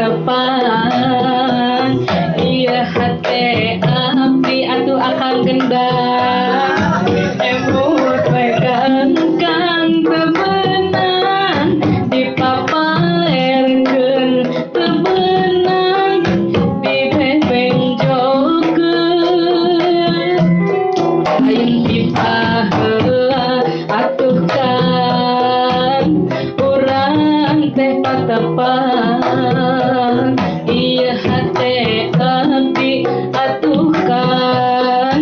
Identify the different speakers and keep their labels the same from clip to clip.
Speaker 1: patepan ieu hate abdi atuh akang gendang emut bae kangkang teu beunang dipapalerkeun teu beunang dibebenjokeun aing dipaheula atuh kan urang teh patepan ieu hate abdi atuh kan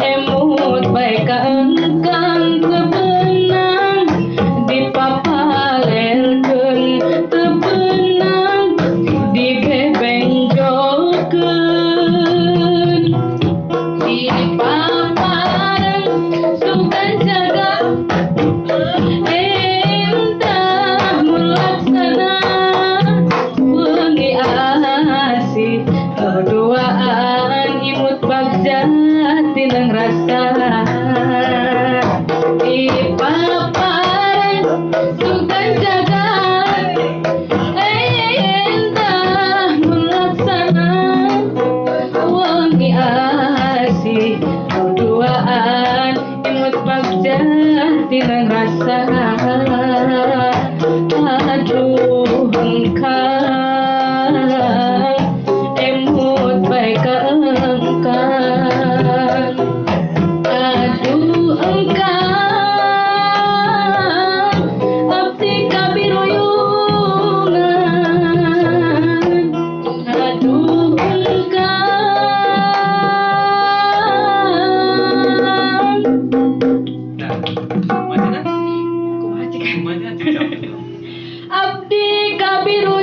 Speaker 1: emut bae kaengkang teu beunang dipapalerkeun teu beunang dibebenjokeun dipapareng sugan jaga entah mulaksana wengi asih berduaan imut bagja tineng rasa dipapareng sugan jaga entah mulaksana wengi asih berduaan imut bagja tineng rasa aduh engkang emut bae kaengkang aduh engkang abdi kabiruyungan aduh engkang
Speaker 2: Nah, mana kumaha cik mana cik.
Speaker 1: abdi kabiru